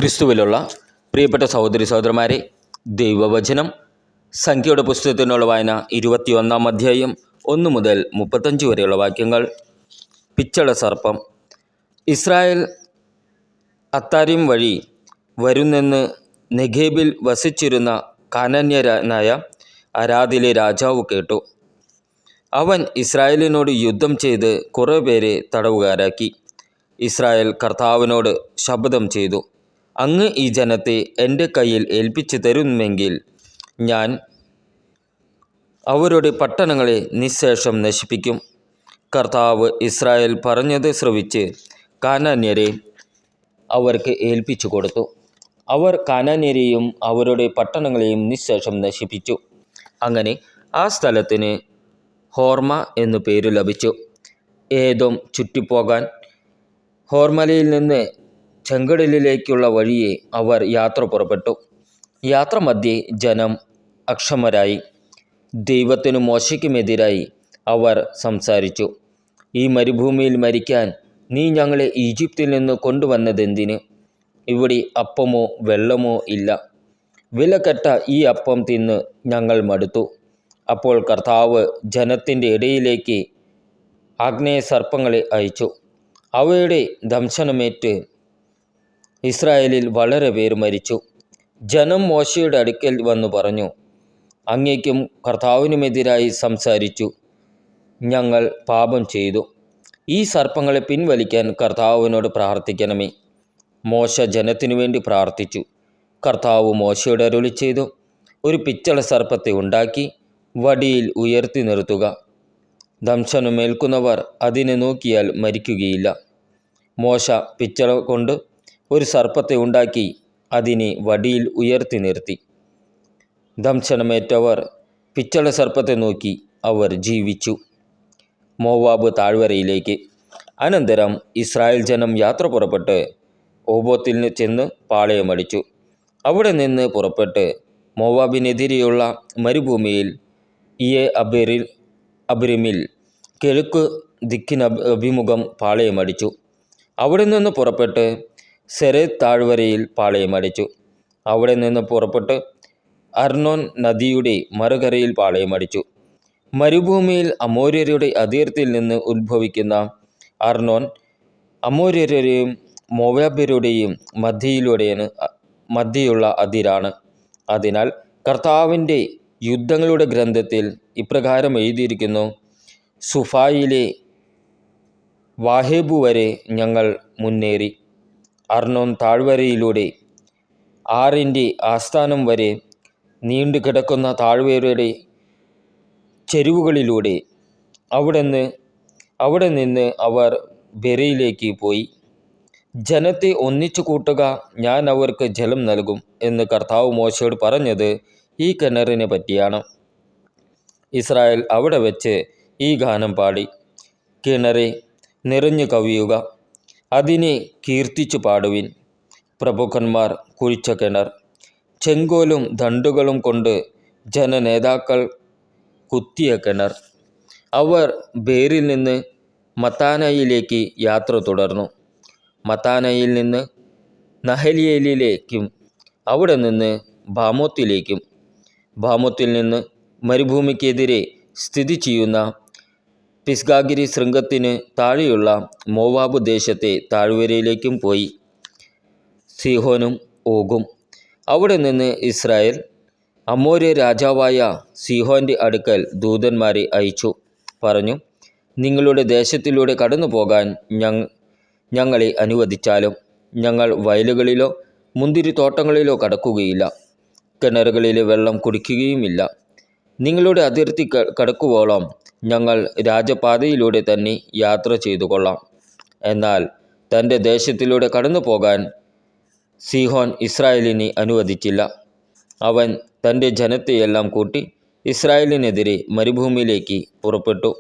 ക്രിസ്തുവിലുള്ള പ്രിയപ്പെട്ട സഹോദരി സഹോദരന്മാരെ, ദൈവവചനം സംഖ്യയുടെ പുസ്തകത്തിനുള്ള വായന 21 അധ്യായം 1 മുതൽ 35 വരെയുള്ള വാക്യങ്ങൾ. പിച്ചള സർപ്പം. ഇസ്രായേൽ അത്താരിം വഴി വരുന്നെന്ന് നെഗേബിൽ വസിച്ചിരുന്ന കാനാന്യനായ അരാദിലെ രാജാവ് കേട്ടു. അവൻ ഇസ്രായേലിനോട് യുദ്ധം ചെയ്ത് കുറേ പേരെ തടവുകാരാക്കി. ഇസ്രായേൽ കർത്താവിനോട് ശപഥം ചെയ്തു, അങ്ങ് ഈ ജനത്തെ എൻ്റെ കയ്യിൽ ഏൽപ്പിച്ചു തരുമെങ്കിൽ ഞാൻ അവരുടെ പട്ടണങ്ങളെ നിശ്ശേഷം നശിപ്പിക്കും. കർത്താവ് ഇസ്രായേൽ പറഞ്ഞത് ശ്രവിച്ച് കാനാന്യരെ അവർക്ക് ഏൽപ്പിച്ചു കൊടുത്തു. അവർ കാനാന്യരെയും അവരുടെ പട്ടണങ്ങളെയും നിശ്ശേഷം നശിപ്പിച്ചു. അങ്ങനെ ആ സ്ഥലത്തിന് ഹോർമ എന്നു പേര് ലഭിച്ചു. ഏദോം ചുറ്റിപ്പോകാൻ ഹോർമലയിൽ നിന്ന് ചെങ്കടലിലേക്കുള്ള വഴിയെ അവർ യാത്ര പുറപ്പെട്ടു. യാത്രമധ്യേ ജനം അക്ഷമരായി. ദൈവത്തിനും മോശയ്ക്കുമെതിരായി അവർ സംസാരിച്ചു. ഈ മരുഭൂമിയിൽ മരിക്കാൻ നീ ഞങ്ങളെ ഈജിപ്തിൽ നിന്ന് കൊണ്ടുവന്നതെന്തിന്? ഇവിടെ അപ്പമോ വെള്ളമോ ഇല്ല. വിലക്കട്ട ഈ അപ്പം തിന്ന് ഞങ്ങൾ മടുത്തു. അപ്പോൾ കർത്താവ് ജനത്തിൻ്റെ ഇടയിലേക്ക് ആഗ്നേയ സർപ്പങ്ങളെ അയച്ചു. അവയുടെ ദംശനമേറ്റ് ഇസ്രായേലിൽ വളരെ പേർ മരിച്ചു. ജനം മോശയുടെ അടുക്കൽ വന്നു പറഞ്ഞു, അങ്ങേക്കും കർത്താവിനുമെതിരായി സംസാരിച്ചു. ഞങ്ങൾ പാപം ചെയ്തു. ഈ സർപ്പങ്ങളെ പിൻവലിക്കാൻ കർത്താവിനോട് പ്രാർത്ഥിക്കണമേ. മോശ ജനത്തിനു വേണ്ടി പ്രാർത്ഥിച്ചു. കർത്താവ് മോശയോട് അരുളി ചെയ്തു, ഒരു പിച്ചള സർപ്പത്തെ ഉണ്ടാക്കി വടിയിൽ ഉയർത്തി നിർത്തുക. ദംശനമേൽക്കുന്നവർ അതിനെ നോക്കിയാൽ മരിക്കുകയില്ല. മോശ പിച്ചള കൊണ്ട് ഒരു സർപ്പത്തെ ഉണ്ടാക്കി അതിനെ വടിയിൽ ഉയർത്തി നിർത്തി. ദംശനമേറ്റവർ പിച്ചള സർപ്പത്തെ നോക്കി അവർ ജീവിച്ചു. മോവാബ് താഴ്വരയിലേക്ക്. അനന്തരം ഇസ്രായേൽ ജനം യാത്ര പുറപ്പെട്ട് ഓബോത്തിൽ ചെന്ന് പാളയമടിച്ചു. അവിടെ നിന്ന് പുറപ്പെട്ട് മോവാബിനെതിരെയുള്ള മരുഭൂമിയിൽ അബിരിമിൽ കിഴക്ക് ദിക്കിന് അഭിമുഖം പാളയമടിച്ചു. അവിടെ നിന്ന് പുറപ്പെട്ട് സെരേദ് താഴ്വരയിൽ പാളയമടിച്ചു. അവിടെ നിന്ന് പുറപ്പെട്ട് അർണോൻ നദിയുടെ മറുകരയിൽ പാളയമടിച്ചു. മരുഭൂമിയിൽ അമോര്യരുടെ അതിർത്തിയിൽ നിന്ന് ഉത്ഭവിക്കുന്ന അർണോൻ അമോര്യരുടെയും മോവാബ്യരുടെയും മധ്യയുള്ള അതിരാണ്. അതിനാൽ കർത്താവിൻ്റെ യുദ്ധങ്ങളുടെ ഗ്രന്ഥത്തിൽ ഇപ്രകാരം എഴുതിയിരിക്കുന്നു, സുഫായിലെ വാഹേബു വരെ ഞങ്ങൾ മുന്നേറി. അർണോൻ താഴ്വരയിലൂടെ ആറിൻ്റെ ആസ്ഥാനം വരെ നീണ്ടു കിടക്കുന്ന താഴ്വരയുടെ ചെരുവുകളിലൂടെ അവിടെ നിന്ന് അവർ ബെരയിലേക്ക് പോയി. ജനത്തെ ഒന്നിച്ചു കൂട്ടുക, ഞാൻ അവർക്ക് ജലം നൽകും എന്ന് കർത്താവ് മോശയോട് പറഞ്ഞത് ഈ കിണറിനെ പറ്റിയാണ്. ഇസ്രായേൽ അവിടെ വെച്ച് ഈ ഗാനം പാടി. കിണറെ നിറഞ്ഞു കവിയുക, അതിനെ കീർത്തിച്ചു പാടുവിൻ. പ്രഭുക്കന്മാർ കുഴിച്ച കിണർ, ചെങ്കോലും ദണ്ടുകളും കൊണ്ട് ജനനേതാക്കൾ കുത്തിയ കിണർ. അവർ ബേറിൽ നിന്ന് മത്താനയിലേക്ക് യാത്ര തുടർന്നു. മത്താനയിൽ നിന്ന് നഹലിയേലിലേക്കും അവിടെ നിന്ന് ബാമോത്തിലേക്കും. ബാമോത്തിൽ നിന്ന് മരുഭൂമിക്കെതിരെ സ്ഥിതി ചെയ്യുന്ന പിസ്ഗാഗിരി ശൃംഗത്തിന് താഴെയുള്ള മോവാബ് ദേശത്തെ താഴ്വരയിലേക്കും പോയി. സീഹോനും ഓഗും. അവിടെ നിന്ന് ഇസ്രായേൽ അമോര്യ രാജാവായ സീഹോൻ്റെ അടുക്കൽ ദൂതന്മാരെ അയച്ചു. പറഞ്ഞു, നിങ്ങളുടെ ദേശത്തിലൂടെ കടന്നു പോകാൻ ഞങ്ങളെ അനുവദിച്ചാലും ഞങ്ങൾ വയലുകളിലോ മുന്തിരിത്തോട്ടങ്ങളിലോ കടക്കുകയില്ല. കിണറുകളിലെ വെള്ളം കുടിക്കുകയുമില്ല. നിങ്ങളുടെ അതിർത്തി കടക്കുവോളം ഞങ്ങൾ രാജപാതയിലൂടെ തന്നെ യാത്ര ചെയ്തു കൊള്ളാം. എന്നാൽ തൻ്റെ ദേശത്തിലൂടെ കടന്നു പോകാൻ സീഹോൻ ഇസ്രായേലിനെ അനുവദിച്ചില്ല. അവൻ തൻ്റെ ജനത്തെയെല്ലാം കൂട്ടി ഇസ്രായേലിനെതിരെ മരുഭൂമിയിലേക്ക് പുറപ്പെട്ടു.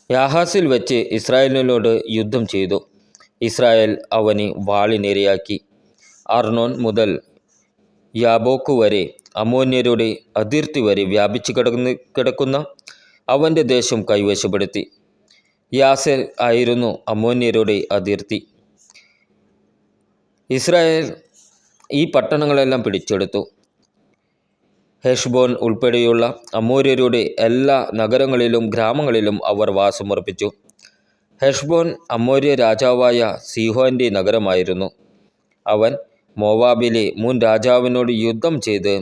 യാഹാസിൽ വെച്ച് ഇസ്രായേലിനോട് യുദ്ധം ചെയ്തു. ഇസ്രായേൽ അവനെ വാളിനിരയാക്കി. അർണോൻ മുതൽ യാബോക്ക് വരെ അമോന്യരുടെ അതിർത്തി വരെ വ്യാപിച്ചു കിടക്കുന്ന അവൻ്റെ ദേശം കൈവശപ്പെടുത്തി. യാസേർ ആയിരുന്നു അമോന്യരുടെ അതിർത്തി. ഇസ്രായേൽ ഈ പട്ടണങ്ങളെല്ലാം പിടിച്ചെടുത്തു. ഹെഷ്ബോൻ ഉൾപ്പെടെയുള്ള അമോര്യരുടെ എല്ലാ നഗരങ്ങളിലും ഗ്രാമങ്ങളിലും അവർ വാസമുറപ്പിച്ചു. ഹെഷ്ബോൻ അമോര്യ രാജാവായ സീഹോൻ്റെ നഗരമായിരുന്നു. അവൻ മോവാബിലെ മുൻ രാജാവിനോട് യുദ്ധം ചെയ്ത്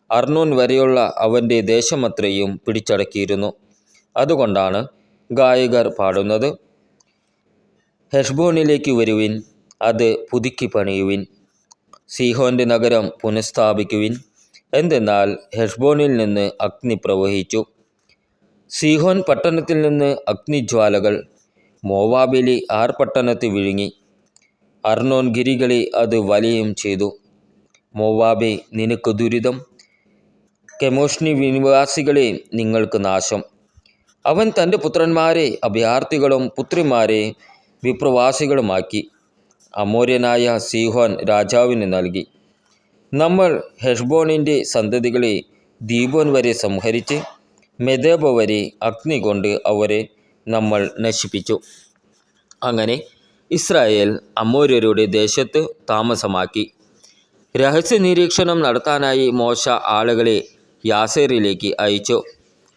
അർണോൻ വരെയുള്ള അവൻ്റെ ദേശമത്രയും പിടിച്ചടക്കിയിരുന്നു. അതുകൊണ്ടാണ് ഗായകർ പാടുന്നത്: ഹെഷ്ബോനിലേക്ക് വരുവിൻ, അത് പുതുക്കി പണിയുവിൻ, സീഹോൻ്റെ നഗരം പുനഃസ്ഥാപിക്കുവിൻ. എന്തെന്നാൽ ഹെഷ്ബോനിൽ നിന്ന് അഗ്നി പ്രവഹിച്ചു, സീഹോൻ പട്ടണത്തിൽ നിന്ന് അഗ്നിജ്വാലകൾ മോവാബിലെ ആർപട്ടണത്തെ വിഴുങ്ങി. അർണോൻ ഗിരികളെ അത് വലയം ചെയ്തു. മോവാബെ, നിനക്ക് ദുരിതം, കെമോഷ്നി നിവാസികളെ, നിങ്ങൾക്ക് നാശം. അവൻ തൻ്റെ പുത്രന്മാരെ അഭയാർത്ഥികളും പുത്രിമാരെ വിപ്രവാസികളുമാക്കി അമോര്യനായ സീഹോൻ രാജാവിന് നൽകി. നമ്മൾ ഹെഷ്ബോണിൻ്റെ സന്തതികളെ ദീബോൻ വരെ സംഹരിച്ച് മെദേബ വരെ അഗ്നി കൊണ്ട് അവരെ നമ്മൾ നശിപ്പിച്ചു. അങ്ങനെ ഇസ്രായേൽ അമോര്യരുടെ ദേശത്ത് താമസമാക്കി. രഹസ്യ നിരീക്ഷണം നടത്താനായി മോശ ആളുകളെ യാസേറിലേക്ക് അയച്ചു.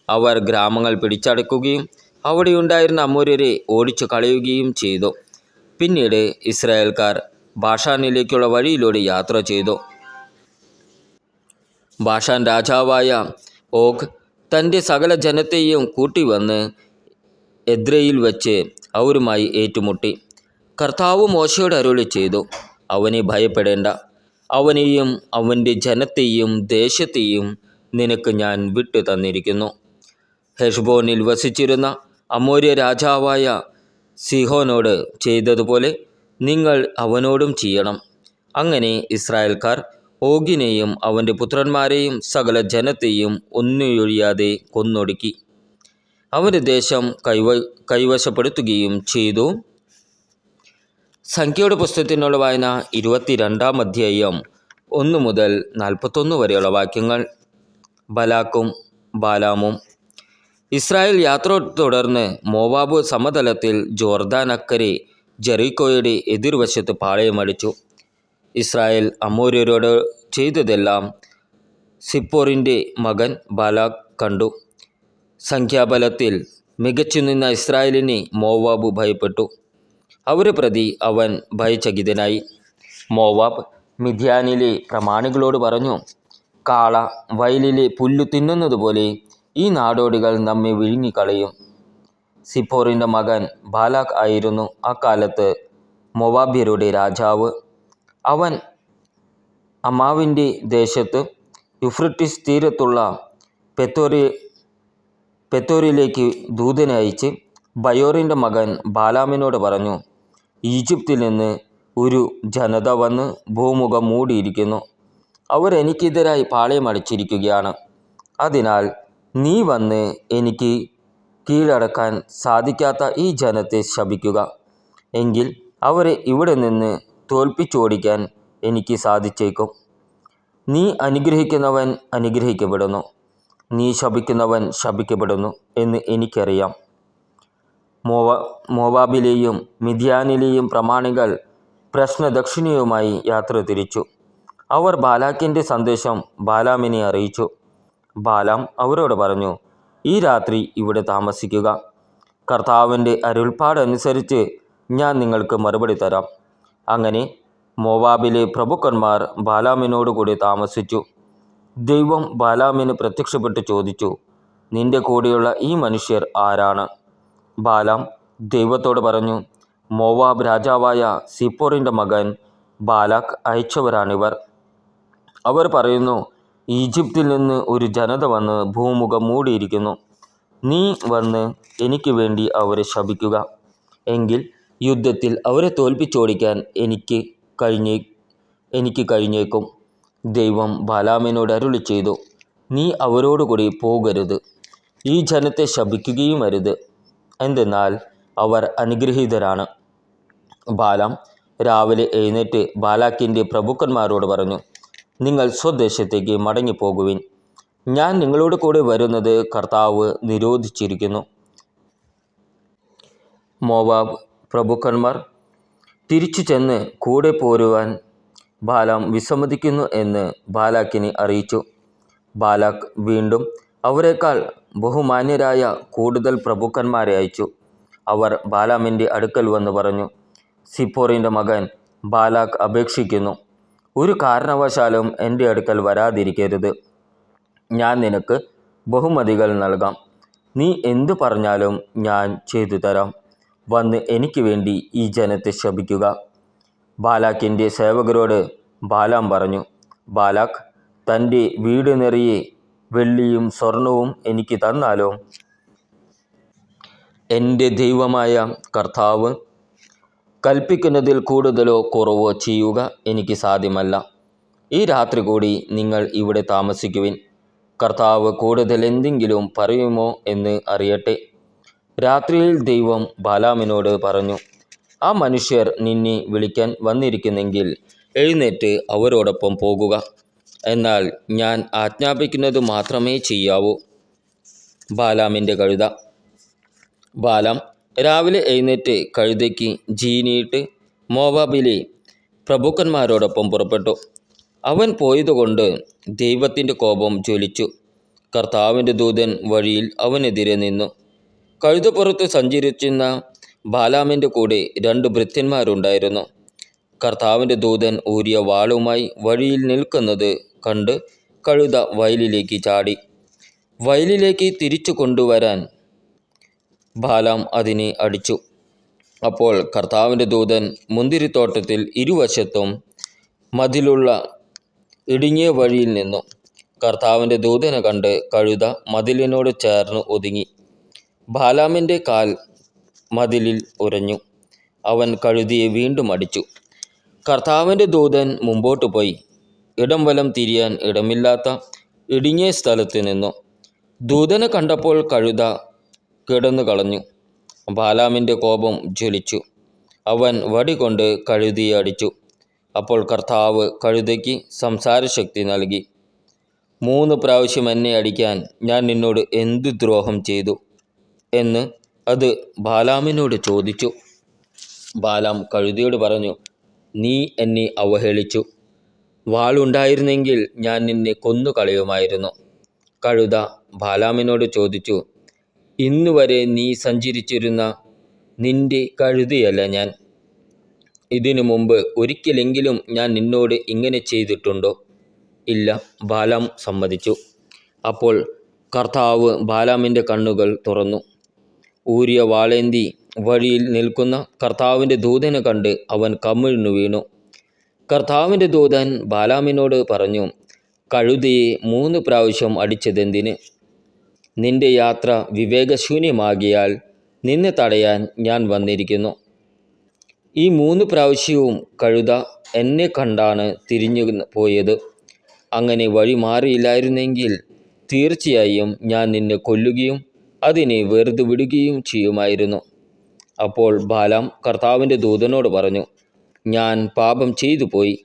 അവർ ഗ്രാമങ്ങൾ പിടിച്ചടക്കുകയും അവിടെയുണ്ടായിരുന്ന അമോര്യരെ ഓടിച്ചു കളയുകയും ചെയ്തു. പിന്നീട് ഇസ്രായേൽക്കാർ ബാഷാനിലേക്കുള്ള വഴിയിലൂടെ യാത്ര ചെയ്തു. ബാഷാൻ രാജാവായ ഓഗ് തൻ്റെ സകല ജനത്തെയും കൂട്ടിവന്ന് എദ്രയിൽ വച്ച് അവരുമായി ഏറ്റുമുട്ടി. കർത്താവ് മോശയോട് അരുളി ചെയ്തു: അവനെ ഭയപ്പെടേണ്ട, അവനെയും അവൻ്റെ ജനത്തെയും ദേശത്തെയും നിനക്ക് ഞാൻ വിട്ടു തന്നിരിക്കുന്നു. ഹെഷ്ബോനിൽ വസിച്ചിരുന്ന അമോര്യ രാജാവായ സീഹോനോട് ചെയ്തതുപോലെ നിങ്ങൾ അവനോടും ചെയ്യണം. അങ്ങനെ ഇസ്രായേൽക്കാർ ഓഗിനെയും അവൻ്റെ പുത്രന്മാരെയും സകല ജനത്തെയും ഒന്നൊഴിയാതെ കൊന്നൊടുക്കി അവൻ്റെ ദേശം കൈവശപ്പെടുത്തുകയും ചെയ്തു. സംഖ്യയുടെ പുസ്തകത്തിനുള്ള വായന 22-ാം അധ്യായം 1 മുതൽ 41 വരെയുള്ള വാക്യങ്ങൾ. ബലാക്കും ബാലാമും. ഇസ്രായേൽ യാത്ര തുടർന്ന് മോവാബ് സമതലത്തിൽ ജോർദാൻ അക്കരെ ജെറിക്കോയുടെ എതിർവശത്ത് പാളയമടിച്ചു. ഇസ്രായേൽ അമോര്യരോട് ചെയ്തതെല്ലാം സിപ്പോറിൻ്റെ മകൻ ബാലാക്ക് കണ്ടു. സംഖ്യാബലത്തിൽ മികച്ചു നിന്ന ഇസ്രായേലിനെ മോവാബ് ഭയപ്പെട്ടു. അവരെ പ്രതി അവൻ ഭയചകിതനായി. മോവാബ് മിദ്യാനിലെ പ്രമാണികളോട് പറഞ്ഞു: കാള വയലിലെ പുല്ലു തിന്നുന്നതുപോലെ ഈ നാടോടികൾ നമ്മെ വിഴുങ്ങിക്കളയും. സിപ്പോറിൻ്റെ മകൻ ബാലാക്ക് ആയിരുന്നു അക്കാലത്ത് മോവാബ്യരുടെ രാജാവ്. അവൻ അമാവിൻ്റെ ദേശത്ത് യുഫ്രട്ടീസ് തീരത്തുള്ള പെത്തോരിലേക്ക് ദൂതനെ അയച്ച് ബയോറിൻ്റെ മകൻ ബാലാമിനോട് പറഞ്ഞു: ഈജിപ്തിൽ നിന്ന് ഒരു ജനത വന്ന് ഭൂമുഖം മൂടിയിരിക്കുന്നു. അവരെനിക്കെതിരായി പാളയമടിച്ചിരിക്കുകയാണ്. അതിനാൽ നീ വന്ന് എനിക്ക് കീഴടക്കാൻ സാധിക്കാത്ത ഈ ജനത്തെ ശപിക്കുക. എങ്കിൽ അവരെ ഇവിടെ നിന്ന് തോൽപ്പിച്ചോടിക്കാൻ എനിക്ക് സാധിച്ചേക്കും. നീ അനുഗ്രഹിക്കുന്നവൻ അനുഗ്രഹിക്കപ്പെടുന്നു, നീ ശപിക്കുന്നവൻ ശപിക്കപ്പെടുന്നു എന്ന് എനിക്കറിയാം. മോവാബിലെയും മിദ്യാനിലെയും പ്രമാണികൾ പ്രശ്നദക്ഷിണയുമായി യാത്ര തിരിച്ചു. അവർ ബാലാക്കിൻ്റെ സന്ദേശം ബാലാമിനെ അറിയിച്ചു. ബാലാം അവരോട് പറഞ്ഞു: ഈ രാത്രി ഇവിടെ താമസിക്കുക. കർത്താവിൻ്റെ അരുൾപ്പാടനുസരിച്ച് ഞാൻ നിങ്ങൾക്ക് മറുപടി തരാം. അങ്ങനെ മോവാബിലെ പ്രഭുക്കന്മാർ ബാലാമിനോടുകൂടി താമസിച്ചു. ദൈവം ബാലാമിന് പ്രത്യക്ഷപ്പെട്ട് ചോദിച്ചു: നിന്റെ കൂടെയുള്ള ഈ മനുഷ്യർ ആരാണ്? ബാലാം ദൈവത്തോട് പറഞ്ഞു: മോവാബ് രാജാവായ സിപ്പോറിൻ്റെ മകൻ ബാലാക്ക് അയച്ചവരാണിവർ. അവർ പറയുന്നു: ഈജിപ്തിൽ നിന്ന് ഒരു ജനത വന്ന് ഭൂമുഖം മൂടിയിരിക്കുന്നു. നീ വന്ന് എനിക്ക് വേണ്ടി അവരെ ശപിക്കുക. എങ്കിൽ യുദ്ധത്തിൽ അവരെ തോൽപ്പിച്ചോടിക്കാൻ എനിക്ക് കഴിഞ്ഞേക്കും. ദൈവം ബാലാമിനോട് അരുളി ചെയ്തു: നീ അവരോടുകൂടി പോകരുത്, ഈ ജനത്തെ ശപിക്കുകയും അരുത്, എന്തെന്നാൽ അവർ അനുഗ്രഹീതരാണ്. ബാലാം രാവിലെ എഴുന്നേറ്റ് ബാലാക്കിൻ്റെ പ്രഭുക്കന്മാരോട് പറഞ്ഞു: നിങ്ങൾ സ്വദേശത്തേക്ക് മടങ്ങിപ്പോകുവിൻ. ഞാൻ നിങ്ങളോട് കൂടെ വരുന്നത് കർത്താവ് നിരോധിച്ചിരിക്കുന്നു. മോവാബ് പ്രഭുക്കന്മാർ തിരിച്ചു ചെന്ന് കൂടെ പോരുവാൻ ബാലാം വിസമ്മതിക്കുന്നു എന്ന് ബാലാക്കിനെ അറിയിച്ചു. ബാലാക്ക് വീണ്ടും അവരെക്കാൾ ബഹുമാന്യരായ കൂടുതൽ പ്രഭുക്കന്മാരെ അയച്ചു. അവർ ബാലാമിൻ്റെ അടുക്കൽ വന്ന് പറഞ്ഞു, സിപ്പോറിൻ്റെ മകൻ ബാലാക്ക് അപേക്ഷിക്കുന്നു, ഒരു കാരണവശാലും എൻ്റെ അടുക്കൽ വരാതിരിക്കരുത്. ഞാൻ നിനക്ക് ബഹുമതികൾ നൽകാം. നീ എന്തു പറഞ്ഞാലും ഞാൻ ചെയ്തു തരാം. വന്ന് എനിക്ക് വേണ്ടി ഈ ജനത്തെ ശപിക്കുക. ബാലാക്കിൻ്റെ സേവകരോട് ബാലാം പറഞ്ഞു, ബാലാക്ക് തൻ്റെ വീട് നിറയെ വെള്ളിയും സ്വർണവും എനിക്ക് തന്നാലോ? എൻ്റെ ദൈവമായ കർത്താവ് കൽപ്പിക്കുന്നതിൽ കൂടുതലോ കുറവോ ചെയ്യുക എനിക്ക് സാധ്യമല്ല. ഈ രാത്രി കൂടി നിങ്ങൾ ഇവിടെ താമസിക്കുവിൻ. കർത്താവ് കൂടുതൽ എന്തെങ്കിലും പറയുമോ എന്ന് അറിയട്ടെ. രാത്രിയിൽ ദൈവം ബാലാമിനോട് പറഞ്ഞു, ആ മനുഷ്യർ നിന്നെ വിളിക്കാൻ വന്നിരിക്കുന്നെങ്കിൽ എഴുന്നേറ്റ് അവരോടൊപ്പം പോകുക. എന്നാൽ ഞാൻ ആജ്ഞാപിക്കുന്നത് മാത്രമേ ചെയ്യാവൂ. ബാലാമിൻ്റെ കഴുത. ബാലാം രാവിലെ എഴുന്നേറ്റ് കഴുതയ്ക്ക് ജീനിയിട്ട് മോവാബിലെ പ്രഭുക്കന്മാരോടൊപ്പം പുറപ്പെട്ടു. അവൻ പോയതുകൊണ്ട് ദൈവത്തിൻ്റെ കോപം ജ്വലിച്ചു. കർത്താവിൻ്റെ ദൂതൻ വഴിയിൽ അവനെതിരെ നിന്നു. കഴുതപ്പുറത്ത് സഞ്ചരിച്ചിരുന്ന ബാലാമിൻ്റെ കൂടെ 2 ഭൃത്യന്മാരുണ്ടായിരുന്നു. കർത്താവിൻ്റെ ദൂതൻ ഊരിയ വാളുമായി വഴിയിൽ നിൽക്കുന്നത് കണ്ട് കഴുത വയലിലേക്ക് ചാടി. വയലിലേക്ക് തിരിച്ചു കൊണ്ടുവരാൻ ബാലാം അതിനെ അടിച്ചു. അപ്പോൾ കർത്താവിൻ്റെ ദൂതൻ മുന്തിരിത്തോട്ടത്തിൽ ഇരുവശത്തും മതിലുള്ള ഇടുങ്ങിയ വഴിയിൽ നിന്നു. കർത്താവിൻ്റെ ദൂതനെ കണ്ട് കഴുത മതിലിനോട് ചേർന്ന് ഒതുങ്ങി. ബാലാമിൻ്റെ കാൽ മതിലിൽ ഉരഞ്ഞു. അവൻ കഴുതിയെ വീണ്ടും അടിച്ചു. കർത്താവിൻ്റെ ദൂതൻ മുമ്പോട്ട് പോയി ഇടം വലം തിരിയാൻ ഇടമില്ലാത്ത ഇടുങ്ങിയ സ്ഥലത്ത് നിന്നു. ദൂതനെ കണ്ടപ്പോൾ കഴുത കിടന്നു കളഞ്ഞു. ബാലാമിൻ്റെ കോപം ജ്വലിച്ചു. അവൻ വടി കൊണ്ട് കഴുതിയെ അടിച്ചു. അപ്പോൾ കർത്താവ് കഴുതയ്ക്ക് സംസാരശക്തി നൽകി. 3 പ്രാവശ്യം എന്നെ അടിക്കാൻ ഞാൻ നിന്നോട് എന്തു ദ്രോഹം ചെയ്തു എന്ന് അത് ബാലാമിനോട് ചോദിച്ചു. ബാലാം കഴുതയോട് പറഞ്ഞു, നീ എന്നെ അവഹേളിച്ചു. വാളുണ്ടായിരുന്നെങ്കിൽ ഞാൻ നിന്നെ കൊന്നുകളയുമായിരുന്നു. കഴുത ബാലാമിനോട് ചോദിച്ചു, ഇന്നുവരെ നീ സഞ്ചരിച്ചിരുന്ന നിന്റെ കഴുതയല്ല ഞാൻ. ഇതിനു മുമ്പ് ഒരിക്കലെങ്കിലും ഞാൻ നിന്നോട് ഇങ്ങനെ ചെയ്തിട്ടുണ്ടോ? ഇല്ല. ബാലാം സമ്മതിച്ചു. അപ്പോൾ കർത്താവ് ബാലാമിൻ്റെ കണ്ണുകൾ തുറന്നു. ഊരിയ വാളേന്തി വഴിയിൽ നിൽക്കുന്ന കർത്താവിൻ്റെ ദൂതനെ കണ്ട് അവൻ കമിഴ്ന്നു വീണു. കർത്താവിൻ്റെ ദൂതൻ ബാലാമിനോട് പറഞ്ഞു, കഴുതയെ 3 പ്രാവശ്യം അടിച്ചതെന്തിന്? നിന്റെ യാത്ര വിവേകശൂന്യമാകിയാൽ നിന്നെ തടയാൻ ഞാൻ വന്നിരിക്കുന്നു. ഈ 3 പ്രാവശ്യവും കഴുത എന്നെ കണ്ടാണ് തിരിഞ്ഞു പോയത്. അങ്ങനെ വഴി മാറിയില്ലായിരുന്നെങ്കിൽ തീർച്ചയായും ഞാൻ നിന്നെ കൊല്ലുകയും അതിനെ വെറുതെ വിടുകയും ചെയ്യുമായിരുന്നു. അപ്പോൾ ബാലാം കർത്താവിൻ്റെ ദൂതനോട് പറഞ്ഞു, ഞാൻ പാപം ചെയ്തു പോയി.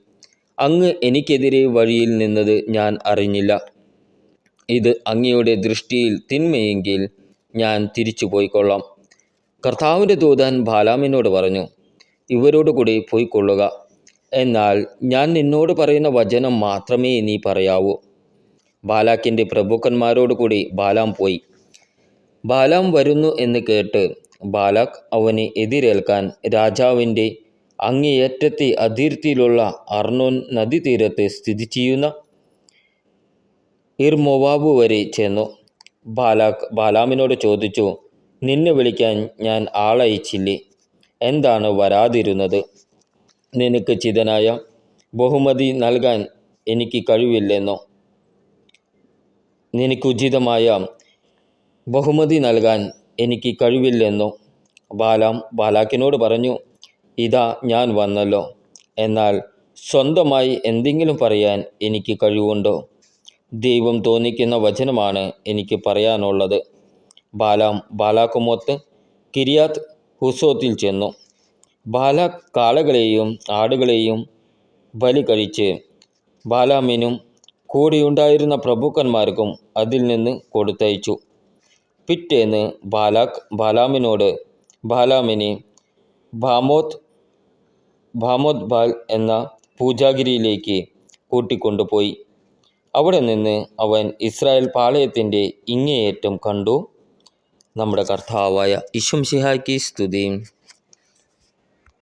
അങ്ങ് എനിക്കെതിരെ വഴിയിൽ നിന്നത് ഞാൻ അറിഞ്ഞില്ല. ഇത് അങ്ങയുടെ ദൃഷ്ടിയിൽ തിന്മയെങ്കിൽ ഞാൻ തിരിച്ചു പോയിക്കൊള്ളാം. കർത്താവിൻ്റെ ദൂതൻ ബാലാമിനോട് പറഞ്ഞു, ഇവരോടുകൂടി പോയിക്കൊള്ളുക. എന്നാൽ ഞാൻ നിന്നോട് പറയുന്ന വചനം മാത്രമേ നീ പറയാവൂ. ബാലാക്കിൻ്റെ പ്രഭുക്കന്മാരോടുകൂടി ബാലാം പോയി. ബാലാം വരുന്നു എന്ന് കേട്ട് ബാലാക്ക് അവനെ എതിരേൽക്കാൻ രാജാവിൻ്റെ അങ്ങേയറ്റത്തെ അതിർത്തിയിലുള്ള അർണോൻ നദീതീരത്ത് സ്ഥിതി ചെയ്യുന്ന ഇർമോവാബ് വരെ ചെന്നു. ബാലാക്ക് ബാലാമിനോട് ചോദിച്ചു, നിന്നെ വിളിക്കാൻ ഞാൻ ആളയച്ചില്ലേ? എന്താണ് വരാതിരുന്നത്? നിനക്ക് ചിതനായ ബഹുമതി നൽകാൻ എനിക്ക് കഴിവില്ലെന്നോ? നിനക്കുചിതമായ ബഹുമതി നൽകാൻ എനിക്ക് കഴിവില്ലെന്നോ? ബാലാം ബാലാക്കിനോട് പറഞ്ഞു, ഇതാ ഞാൻ വന്നല്ലോ. എന്നാൽ സ്വന്തമായി എന്തെങ്കിലും പറയാൻ എനിക്ക് കഴിവുണ്ടോ? ദൈവം തോന്നിക്കുന്ന വചനമാണ് എനിക്ക് പറയാനുള്ളത്. ബാലാം ബാലാക്കുമൊത്ത് കിരിയാത്ത് ഹുസോത്തിൽ ചെന്നു. ബാലാക്ക് കാളകളെയും ആടുകളെയും ബലി കഴിച്ച് ബാലാമിനും കൂടെയുണ്ടായിരുന്ന പ്രഭുക്കന്മാർക്കും അതിൽ നിന്ന് കൊടുത്തയച്ചു. പിറ്റേന്ന് ബാലാക്ക് ബാലാമിനെ ബാമോത് ബാൽ എന്ന പൂജാഗിരിയിലേക്ക് കൂട്ടിക്കൊണ്ടുപോയി. അവിടെ നിന്ന് അവൻ ഇസ്രായേൽ പാളയത്തിൻ്റെ ഇങ്ങേയറ്റം കണ്ടു. നമ്മുടെ കർത്താവായ ഈശോ മിശിഹായ്ക്ക് സ്തുതി.